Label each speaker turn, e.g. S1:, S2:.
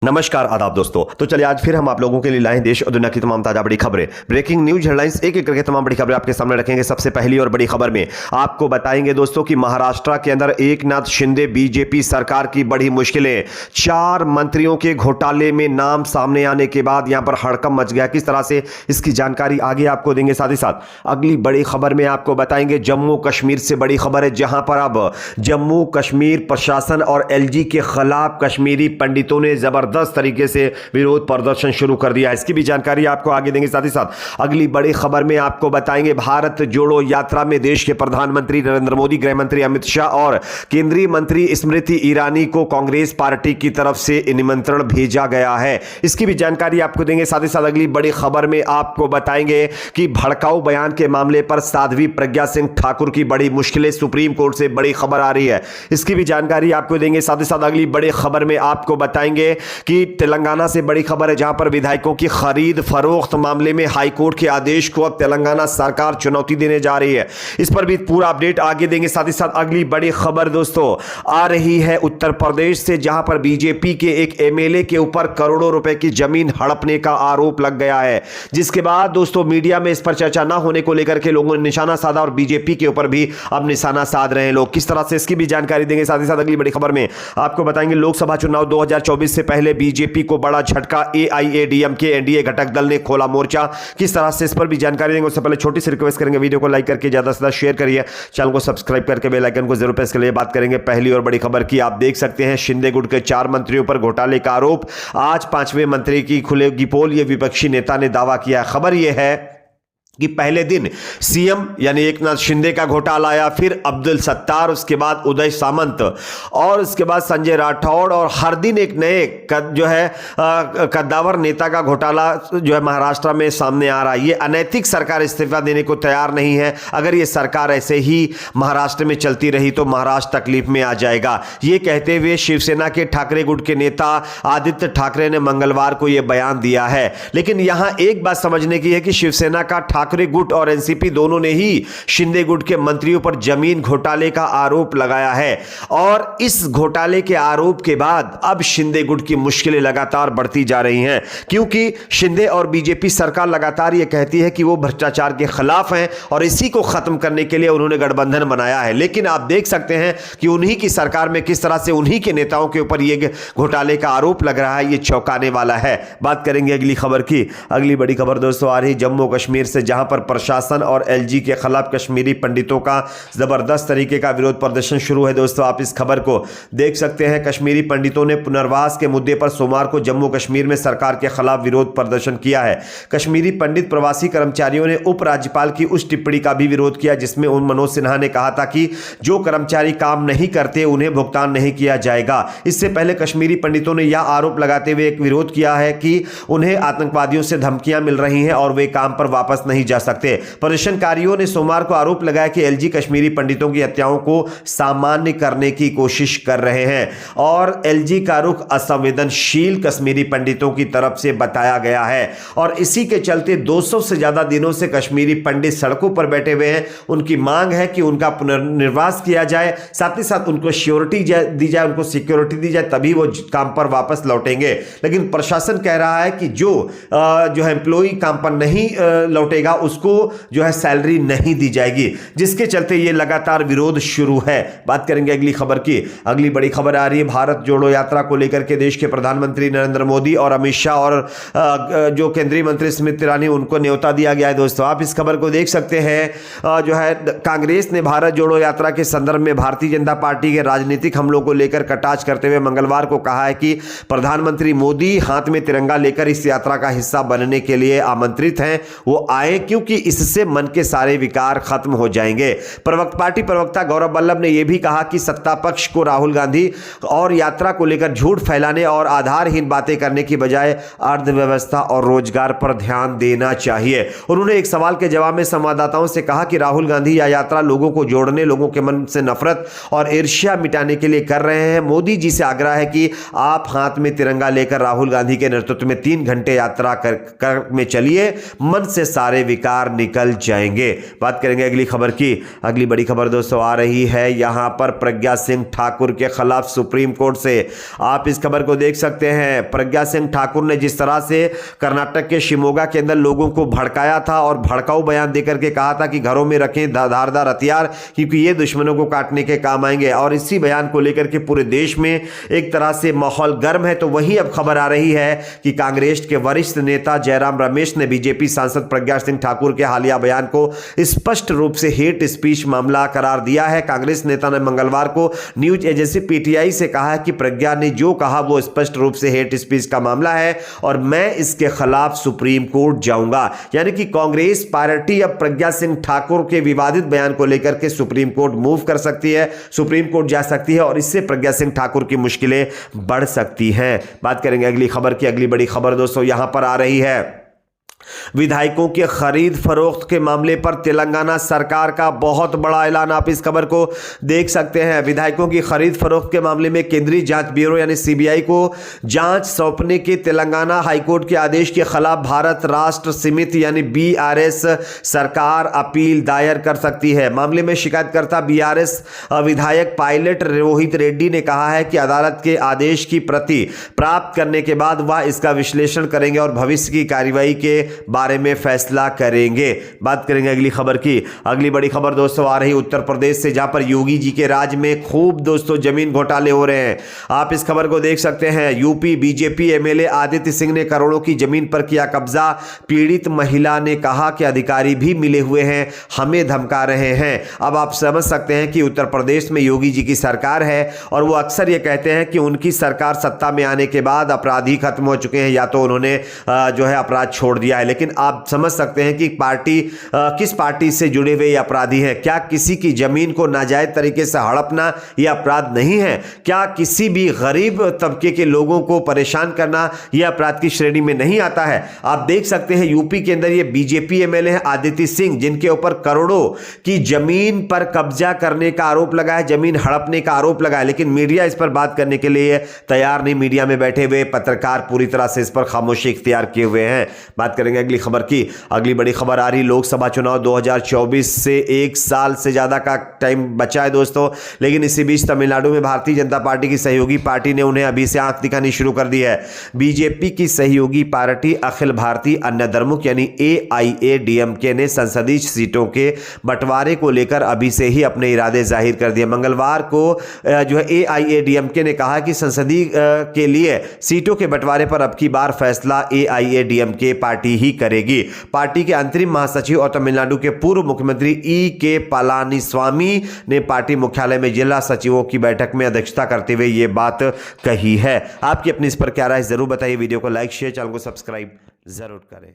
S1: नमस्कार आदाब दोस्तों। तो चलिए आज फिर हम आप लोगों के लिए लाए देश और दुनिया की तमाम ताजा बड़ी खबरें, ब्रेकिंग न्यूज हेडलाइंस, एक एक करके तमाम बड़ी खबरें आपके सामने रखेंगे। सबसे पहली और बड़ी खबर में आपको बताएंगे दोस्तों कि महाराष्ट्र के अंदर एकनाथ शिंदे बीजेपी सरकार की बड़ी मुश्किलें, 4 मंत्रियों के घोटाले में नाम सामने आने के बाद यहां पर हड़कंप मच गया। किस तरह से, इसकी जानकारी आगे आपको देंगे। साथ ही साथ अगली बड़ी खबर में आपको बताएंगे जम्मू कश्मीर से बड़ी खबर है, जहां पर अब जम्मू कश्मीर प्रशासन और एलजी के खिलाफ कश्मीरी पंडितों ने जबरदस्त तरीके से विरोध प्रदर्शन शुरू कर दिया है। इसकी भी जानकारी आपको आगे देंगे। साथ ही साथ अगली बड़ी खबर में आपको बताएंगे भारत जोड़ो यात्रा में देश के प्रधानमंत्री नरेंद्र मोदी, गृह मंत्री अमित शाह और केंद्रीय मंत्री स्मृति ईरानी को कांग्रेस पार्टी की तरफ से निमंत्रण भेजा गया है। इसकी भी जानकारी आपको देंगे। साथ ही साथ अगली बड़ी खबर में आपको बताएंगे कि भड़काऊ बयान के मामले पर साध्वी प्रज्ञा सिंह ठाकुर की बड़ी मुश्किलें, सुप्रीम कोर्ट से बड़ी खबर आ रही है। इसकी भी जानकारी आपको देंगे। साथ ही साथ अगली बड़ी खबर में आपको बताएंगे कि तेलंगाना से बड़ी खबर है, जहां पर विधायकों की खरीद फरोख्त मामले में हाईकोर्ट के आदेश को अब तेलंगाना सरकार चुनौती देने जा रही है। इस पर भी पूरा अपडेट आगे देंगे। साथ ही साथ अगली बड़ी खबर दोस्तों आ रही है उत्तर प्रदेश से, जहां पर बीजेपी के एक एमएलए के ऊपर करोड़ों रुपए की जमीन हड़पने का आरोप लग गया है, जिसके बाद दोस्तों मीडिया में इस पर चर्चा ना होने को लेकर के लोगों ने निशाना साधा और बीजेपी के ऊपर भी अब निशाना साध रहे हैं लोग। किस तरह से, इसकी भी जानकारी देंगे। साथ ही साथ अगली बड़ी खबर में आपको बताएंगे लोकसभा चुनाव 2024 से पहले बीजेपी को बड़ा झटका, एआईएडीएमके एनडीए घटक दल ने खोला मोर्चा। किस तरह से, इस पर भी जानकारी देंगे। उससे पहले छोटी सी रिक्वेस्ट करेंगे, वीडियो को लाइक करके ज्यादा से ज्यादा शेयर करिए, चैनल को सब्सक्राइब करके बेल आइकन को जरूर प्रेस करिए। बात करेंगे पहली और बड़ी खबर की। आप देख सकते हैं शिंदे गुट के 4 मंत्रियों पर घोटाले का आरोप, आज 5वें मंत्री की खुलेगी पोल, यह विपक्षी नेता ने दावा किया। खबर यह है कि पहले दिन सीएम यानी एकनाथ शिंदे का घोटाला आया, फिर अब्दुल सत्तार, उसके बाद उदय सामंत और उसके बाद संजय राठौड़, और हर दिन एक नए कद्दावर नेता का घोटाला जो है महाराष्ट्र में सामने आ रहा है। ये अनैतिक सरकार इस्तीफा देने को तैयार नहीं है। अगर ये सरकार ऐसे ही महाराष्ट्र में चलती रही तो महाराष्ट्र तकलीफ में आ जाएगा। ये कहते हुए शिवसेना के ठाकरे गुट के नेता आदित्य ठाकरे ने मंगलवार को यह बयान दिया है। लेकिन यहां एक बात समझने की है कि शिवसेना का ठाकरे गुट और एनसीपी दोनों ने ही शिंदे गुट के मंत्रियों पर जमीन घोटाले का आरोप लगाया है, और इस घोटाले के आरोप के बाद अब शिंदे गुट की मुश्किलें लगातार बढ़ती जा रही हैं, क्योंकि शिंदे और बीजेपी सरकार लगातार यह कहती है कि वो भ्रष्टाचार के खिलाफ हैं और इसी को खत्म करने के लिए उन्होंने गठबंधन बनाया है। लेकिन आप देख सकते हैं कि उन्हीं की सरकार में किस तरह से उन्हीं के नेताओं के ऊपर यह घोटाले का आरोप लग रहा है। यह चौंकाने वाला है। बात करेंगे अगली खबर की। अगली बड़ी खबर दोस्तों आ रही जम्मू कश्मीर से, जहां पर प्रशासन और एलजी के खिलाफ कश्मीरी पंडितों का जबरदस्त तरीके का विरोध प्रदर्शन शुरू है। दोस्तों आप इस खबर को देख सकते हैं। कश्मीरी पंडितों ने पुनर्वास के मुद्दे पर सोमवार को जम्मू कश्मीर में सरकार के खिलाफ विरोध प्रदर्शन किया है। कश्मीरी पंडित प्रवासी कर्मचारियों ने उपराज्यपाल की उस टिप्पणी का भी विरोध किया जिसमें मनोज सिन्हा ने कहा था कि जो कर्मचारी काम नहीं करते उन्हें भुगतान नहीं किया जाएगा। इससे पहले कश्मीरी पंडितों ने यह आरोप लगाते हुए एक विरोध किया है कि उन्हें आतंकवादियों से धमकियां मिल रही हैं और वे काम पर वापस नहीं जा सकते। प्रदर्शनकारियों ने सोमवार को आरोप लगाया कि एलजी कश्मीरी पंडितों की हत्याओं को सामान्य करने की कोशिश कर रहे हैं और एलजी का रुख असंवेदनशील कश्मीरी पंडितों की तरफ से बताया गया है। और इसी के चलते 200 से ज्यादा दिनों से कश्मीरी पंडित सड़कों पर बैठे हुए हैं। उनकी मांग है कि उनका पुनर्निर्वास किया जाए, साथ ही साथ उनको श्योरिटी दी जाए, उनको सिक्योरिटी दी जाए, तभी वो काम पर वापस लौटेंगे। लेकिन प्रशासन कह रहा है कि जो है एम्प्लॉई काम पर नहीं लौटेगा उसको जो है सैलरी नहीं दी जाएगी, जिसके चलते ये लगातार विरोध शुरू है। बात करेंगे अगली खबर की। अगली बड़ी खबर आ रही है भारत जोड़ो यात्रा को लेकर के देश के प्रधानमंत्री नरेंद्र मोदी और अमित शाह और जो केंद्रीय मंत्री स्मृति ईरानी, उनको न्योता दिया गया है। दोस्तों आप इस खबर को देख सकते हैं। जो है कांग्रेस ने भारत जोड़ो यात्रा के संदर्भ में भारतीय जनता पार्टी के राजनीतिक हमलों को लेकर कटाक्ष करते हुए मंगलवार को कहा है कि प्रधानमंत्री मोदी हाथ में तिरंगा लेकर इस यात्रा का हिस्सा बनने के लिए आमंत्रित हैं। वो आए क्योंकि इससे मन के सारे विकार खत्म हो जाएंगे। पार्टी प्रवक्ता गौरव वल्लभ ने यह भी कहा कि सत्ता पक्ष को राहुल गांधी और यात्रा को लेकर झूठ फैलाने और आधारहीन बातें करने की बजाय अर्थव्यवस्था और रोजगार पर ध्यान देना चाहिए। उन्होंने एक सवाल के जवाब में संवाददाताओं से कहा कि राहुल गांधी यह यात्रा लोगों को जोड़ने, लोगों के मन से नफरत और ईर्ष्या मिटाने के लिए कर रहे हैं। मोदी जी से आग्रह है कि आप हाथ में तिरंगा लेकर राहुल गांधी के नेतृत्व में 3 घंटे यात्रा कर में चलिए, मन से सारे विकार निकल जाएंगे। बात करेंगे अगली खबर की। अगली बड़ी खबर दोस्तों आ रही है यहां पर प्रज्ञा सिंह ठाकुर के खिलाफ सुप्रीम कोर्ट से। आप इस खबर को देख सकते हैं। प्रज्ञा सिंह ठाकुर ने जिस तरह से कर्नाटक के शिमोगा के अंदर लोगों को भड़काया था और भड़काऊ बयान देकर के कहा था कि घरों में रखें धारदार हथियार क्योंकि ये दुश्मनों को काटने के काम आएंगे, और इसी बयान को लेकर के पूरे देश में एक तरह से माहौल गर्म है। तो वही अब खबर आ रही है कि कांग्रेस के वरिष्ठ नेता जयराम रमेश ने बीजेपी सांसद प्रज्ञा सिंह ठाकुर के हालिया बयान को स्पष्ट रूप से हेट स्पीच मामला करार दिया है। कांग्रेस नेता ने मंगलवार को न्यूज एजेंसी पीटीआई से कहा है कि प्रज्ञा ने जो कहा वो स्पष्ट रूप से हेट स्पीच का मामला है और मैं इसके खिलाफ सुप्रीम कोर्ट जाऊंगा। यानी कि कांग्रेस पार्टी अब प्रज्ञा सिंह ठाकुर के विवादित बयान को लेकर के सुप्रीम कोर्ट मूव कर सकती है, सुप्रीम कोर्ट जा सकती है और इससे प्रज्ञा सिंह ठाकुर की मुश्किलें बढ़ सकती हैं। बात करेंगे अगली खबर की। अगली बड़ी खबर दोस्तों यहां पर आ रही है विधायकों के खरीद फरोख्त के मामले पर तेलंगाना सरकार का बहुत बड़ा ऐलान। आप इस खबर को देख सकते हैं। विधायकों की खरीद फरोख्त के मामले में केंद्रीय जांच ब्यूरो यानी सीबीआई को जांच सौंपने के तेलंगाना हाईकोर्ट के आदेश के खिलाफ भारत राष्ट्र समिति यानी बीआरएस सरकार अपील दायर कर सकती है। मामले में शिकायतकर्ता बीआरएस विधायक पायलट रोहित रेड्डी ने कहा है कि अदालत के आदेश की प्रति प्राप्त करने के बाद वह इसका विश्लेषण करेंगे और भविष्य की कार्रवाई के बारे में फैसला करेंगे। बात करेंगे अगली खबर की। अगली बड़ी खबर दोस्तों आ रही उत्तर प्रदेश से, जहां पर योगी जी के राज में खूब दोस्तों जमीन घोटाले हो रहे हैं। आप इस खबर को देख सकते हैं। UP BJP MLA Aditya Singh ने करोड़ों की जमीन पर किया कब्जा। पीड़ित महिला ने कहा कि अधिकारी भी मिले हुए हैं, हमें धमका रहे हैं। अब आप समझ सकते हैं कि उत्तर प्रदेश में योगी जी की सरकार है और वो अक्सर ये कहते हैं कि उनकी सरकार सत्ता में आने के बाद अपराधी खत्म हो चुके हैं या तो उन्होंने जो है अपराध छोड़ दिया है। लेकिन आप समझ सकते हैं कि पार्टी किस पार्टी से जुड़े हुए ये अपराधी हैं। क्या किसी की जमीन को नाजायज तरीके से हड़पना यह अपराध नहीं है? क्या किसी भी गरीब तबके के लोगों को परेशान करना यह अपराध की श्रेणी में नहीं आता है? आप देख सकते हैं यूपी के अंदर ये बीजेपी एमएलए है आदित्य सिंह, जिनके ऊपर करोड़ों की जमीन पर कब्जा करने का आरोप लगा है, जमीन हड़पने का आरोप लगा है, लेकिन मीडिया इस पर बात करने के लिए तैयार नहीं। मीडिया में बैठे हुए पत्रकार पूरी तरह से इस पर खामोशी इख्तियार किए हुए हैं। बात करेंगे अगली खबर की। अगली बड़ी खबर आ रही लोकसभा चुनाव 2024 से एक साल से ज्यादा का टाइम बचा है दोस्तों, लेकिन इसी बीच तमिलनाडु में भारतीय जनता पार्टी की सहयोगी पार्टी ने उन्हें अभी से आंख दिखानी शुरू कर दी है। बीजेपी की सहयोगी पार्टी अखिल भारतीय अन्य द्रमुक यानी AIADMK ने संसदीय सीटों के बंटवारे को लेकर अभी से ही अपने इरादे जाहिर कर दिए। मंगलवार को जो है AIADMK ने कहा कि संसदीय के लिए सीटों के बंटवारे पर अब की बार फैसला AIADMK पार्टी ही करेगी। पार्टी के अंतरिम महासचिव और तमिलनाडु के पूर्व मुख्यमंत्री E.K. पलानीस्वामी ने पार्टी मुख्यालय में जिला सचिवों की बैठक में अध्यक्षता करते हुए यह बात कही है। आपकी अपनी इस पर क्या राय जरूर बताइए। वीडियो को लाइक शेयर, चैनल को सब्सक्राइब जरूर करें।